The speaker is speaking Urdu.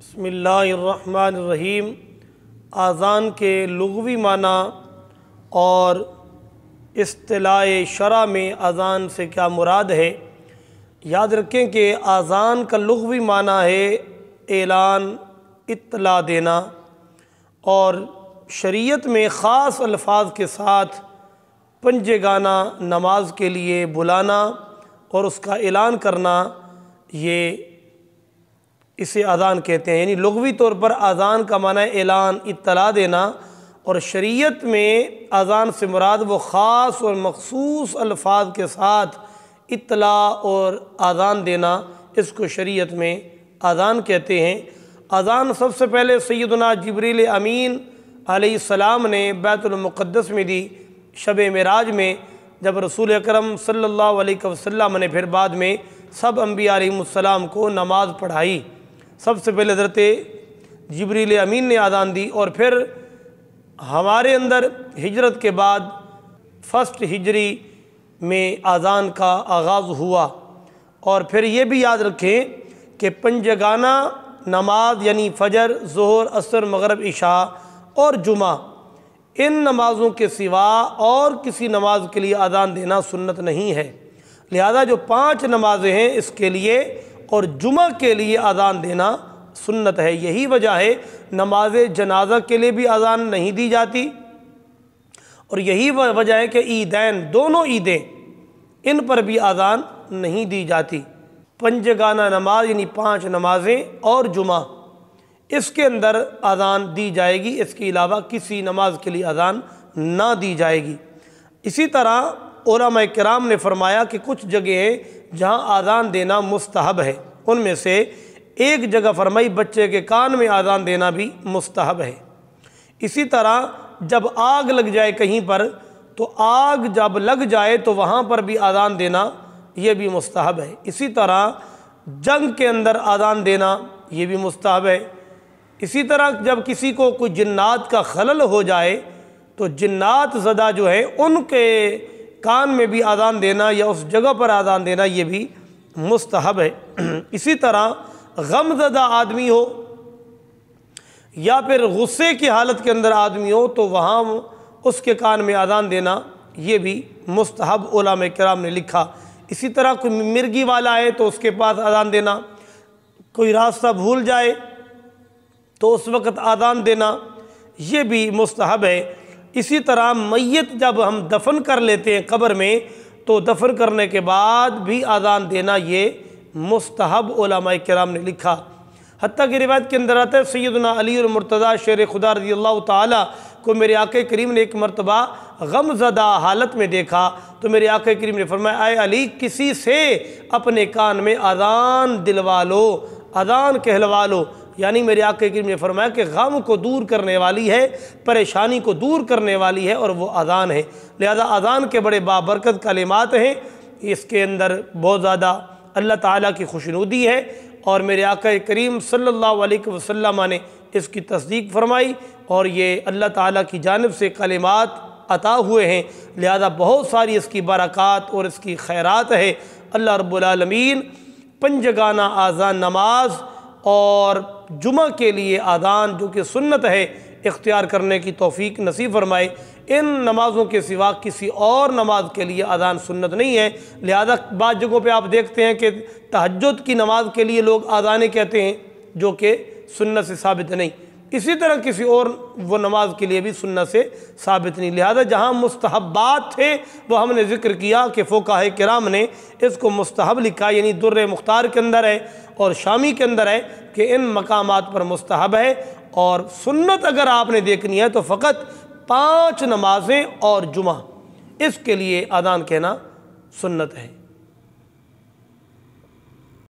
بسم اللہ الرحمن الرحیم۔ اذان کے لغوی معنی اور اصطلاح شرع میں اذان سے کیا مراد ہے۔ یاد رکھیں کہ اذان کا لغوی معنی ہے اعلان، اطلاع دینا، اور شریعت میں خاص الفاظ کے ساتھ پنجے گانا، نماز کے لیے بلانا اور اس کا اعلان کرنا، یہ اسے اذان کہتے ہیں۔ یعنی لغوی طور پر اذان کا معنی اعلان، اطلاع دینا، اور شریعت میں اذان سے مراد وہ خاص اور مخصوص الفاظ کے ساتھ اطلاع اور اذان دینا، اس کو شریعت میں اذان کہتے ہیں۔ اذان سب سے پہلے سیدنا جبریل امین علیہ السلام نے بیت المقدس میں دی، شب معراج میں، جب رسول اکرم صلی اللہ علیہ وسلم نے پھر بعد میں سب انبیاء علیہ السلام کو نماز پڑھائی۔ سب سے پہلے حضرت جبریل امین نے اذان دی، اور پھر ہمارے اندر ہجرت کے بعد فرسٹ ہجری میں اذان کا آغاز ہوا۔ اور پھر یہ بھی یاد رکھیں کہ پنجگانہ نماز یعنی فجر، ظہر، عصر، مغرب، عشاء اور جمعہ، ان نمازوں کے سوا اور کسی نماز کے لیے اذان دینا سنت نہیں ہے۔ لہذا جو 5 نمازیں ہیں اس کے لیے اور جمعہ کے لیے اذان دینا سنت ہے۔ یہی وجہ ہے نماز جنازہ کے لیے بھی اذان نہیں دی جاتی، اور یہی وجہ ہے کہ عیدین، دونوں عیدیں، ان پر بھی اذان نہیں دی جاتی۔ پنجگانہ نماز یعنی 5 نمازیں اور جمعہ، اس کے اندر اذان دی جائے گی، اس کے علاوہ کسی نماز کے لیے اذان نہ دی جائے گی۔ اسی طرح علماء کرام نے فرمایا کہ کچھ جگہیں جہاں اذان دینا مستحب ہے، ان میں سے ایک جگہ فرمائی بچے کے کان میں اذان دینا بھی مستحب ہے۔ اسی طرح جب آگ لگ جائے کہیں پر، تو آگ جب لگ جائے تو وہاں پر بھی اذان دینا یہ بھی مستحب ہے۔ اسی طرح جنگ کے اندر اذان دینا یہ بھی مستحب ہے۔ اسی طرح جب کسی کو کوئی جنات کا خلل ہو جائے تو جنات زدہ جو ہے ان کے کان میں بھی اذان دینا یا اس جگہ پر اذان دینا یہ بھی مستحب ہے۔ اسی طرح غم زدہ آدمی ہو یا پھر غصے کی حالت کے اندر آدمی ہو تو وہاں اس کے کان میں اذان دینا یہ بھی مستحب علماء کرام نے لکھا۔ اسی طرح کوئی مرگی والا ہے تو اس کے پاس اذان دینا، کوئی راستہ بھول جائے تو اس وقت اذان دینا یہ بھی مستحب ہے۔ اسی طرح میت جب ہم دفن کر لیتے ہیں قبر میں تو دفن کرنے کے بعد بھی اذان دینا یہ مستحب علماء کرام نے لکھا۔ حتیٰ کہ روایت کے اندر آتا ہے سیدنا علی المرتضیٰ شیر خدا رضی اللہ تعالیٰ کو میرے آقا کریم نے ایک مرتبہ غم زدہ حالت میں دیکھا تو میرے آقا کریم نے فرمایا، اے علی، کسی سے اپنے کان میں اذان دلوا لو، اذان کہلوا لو۔ یعنی میرے آقا کریم نے فرمایا کہ غم کو دور کرنے والی ہے، پریشانی کو دور کرنے والی ہے، اور وہ اذان ہے۔ لہذا اذان کے بڑے بابرکت کلمات ہیں، اس کے اندر بہت زیادہ اللہ تعالیٰ کی خوشنودی ہے، اور میرے آقا کریم صلی اللہ علیہ وسلم نے اس کی تصدیق فرمائی، اور یہ اللہ تعالیٰ کی جانب سے کلمات عطا ہوئے ہیں، لہذا بہت ساری اس کی برکات اور اس کی خیرات ہے۔ اللہ رب العالمین پنجگانہ اذان نماز اور جمعہ کے لیے اذان جو کہ سنت ہے اختیار کرنے کی توفیق نصیب فرمائے۔ ان نمازوں کے سوا کسی اور نماز کے لیے اذان سنت نہیں ہے۔ لہذا بعض جگہوں پہ آپ دیکھتے ہیں کہ تہجد کی نماز کے لیے لوگ اذانیں کہتے ہیں جو کہ سنت سے ثابت نہیں، اسی طرح کسی اور وہ نماز کے لیے بھی سنت سے ثابت نہیں۔ لہذا جہاں مستحبات تھے وہ ہم نے ذکر کیا کہ فقہاء کرام نے اس کو مستحب لکھا، یعنی در مختار کے اندر ہے اور شامی کے اندر ہے کہ ان مقامات پر مستحب ہے، اور سنت اگر آپ نے دیکھنی ہے تو فقط 5 نمازیں اور جمعہ، اس کے لیے اذان کہنا سنت ہے۔